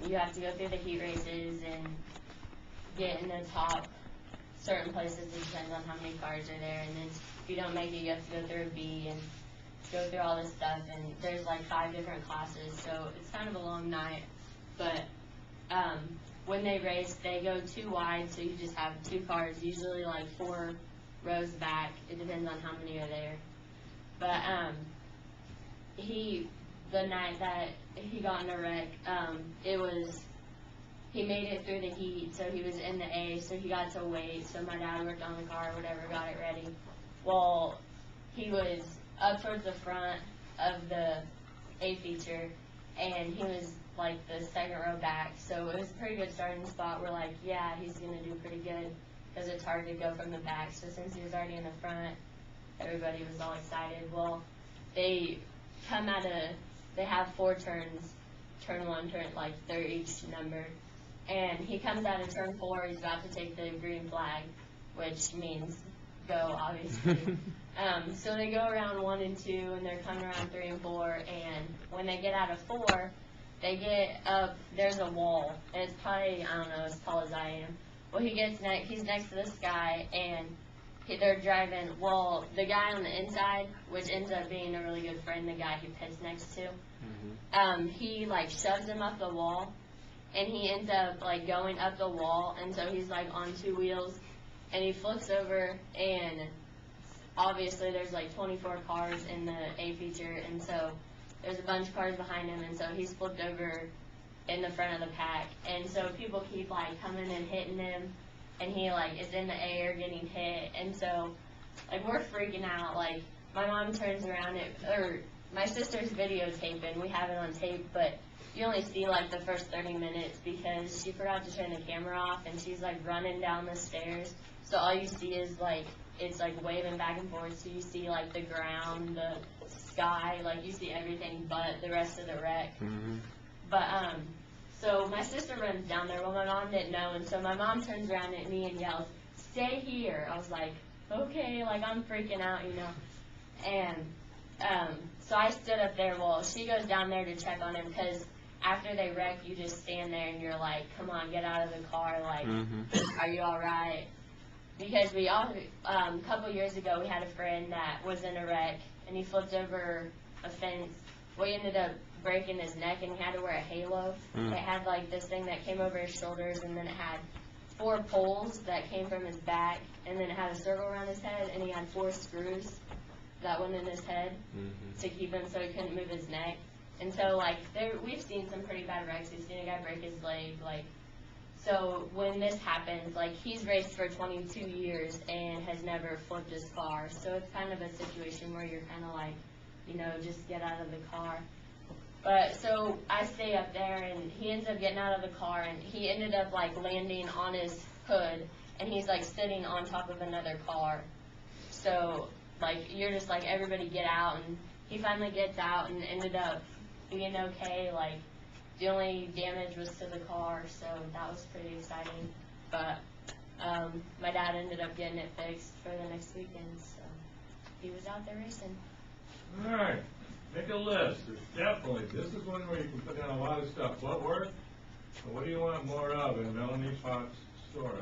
You have to go through the heat races and get in the top certain places. It depends on how many cars are there, and then if you don't make it, you have to go through a B and go through all this stuff, and there's like 5 different classes, so it's kind of a long night. But when they race, they go 2 wide, so you just have 2 cars, usually like 4 rows back. It depends on how many are there. But the night that he got in a wreck, he made it through the heat, so he was in the A, so he got to wait, so my dad worked on the car or whatever, got it ready. Well, he was up towards the front of the A feature, and he was like the 2nd row back, so it was a pretty good starting spot. We're like, yeah, he's going to do pretty good, because it's hard to go from the back, so since he was already in the front, everybody was all excited. Well, they have 4 turns, turn 1, turn, like, they're each numbered, and he comes out of turn 4, he's about to take the green flag, which means go, obviously. So they go around 1 and 2, and they're coming around 3 and 4, and when they get out of 4, they get up, there's a wall, and it's probably, I don't know, as tall as I am. Well, he's next to this guy, and they're driving, well, the guy on the inside, which ends up being a really good friend, the guy he pits next to, he, like, shoves him up the wall, and he ends up, like, going up the wall, and so he's, like, on 2 wheels, and he flips over, and obviously there's, like, 24 cars in the A feature, and so there's a bunch of cars behind him, and so he's flipped over in the front of the pack, and so people keep, like, coming and hitting him, and he, like, is in the air getting hit, and so, like, we're freaking out. Like, my mom turns around, or my sister's videotaping, we have it on tape, but you only see, like, the first 30 minutes because she forgot to turn the camera off, and she's, like, running down the stairs, so all you see is, like, it's, like, waving back and forth, so you see, like, the ground, the sky, like, you see everything but the rest of the wreck. But, so my sister runs down there. Well, my mom didn't know, and so my mom turns around at me and yells, "Stay here." I was like, okay, like, I'm freaking out, you know. And so I stood up there. Well, she goes down there to check on him, because after they wreck, you just stand there and you're like, come on, get out of the car, like, are you all right? Because we all, a couple years ago, we had a friend that was in a wreck, and he flipped over a fence. Well, he ended up breaking his neck, and he had to wear a halo. It had, like, this thing that came over his shoulders, and then it had 4 poles that came from his back, and then it had a circle around his head, and he had 4 screws that went in his head to keep him so he couldn't move his neck. And so, like, we've seen some pretty bad wrecks. We've seen a guy break his leg, like, so when this happens, like, he's raced for 22 years and has never flipped his car, so it's kind of a situation where you're kind of like, you know, just get out of the car. But, so, I stay up there, and he ends up getting out of the car, and he ended up, like, landing on his hood, and he's, like, sitting on top of another car. So, like, you're just like, everybody get out, and he finally gets out and ended up being okay. Like, the only damage was to the car, so that was pretty exciting. But my dad ended up getting it fixed for the next weekend, so he was out there racing. All right, make a list. There's definitely, this is one where you can put down a lot of stuff. What worked? What do you want more of in Melanie Fox's story?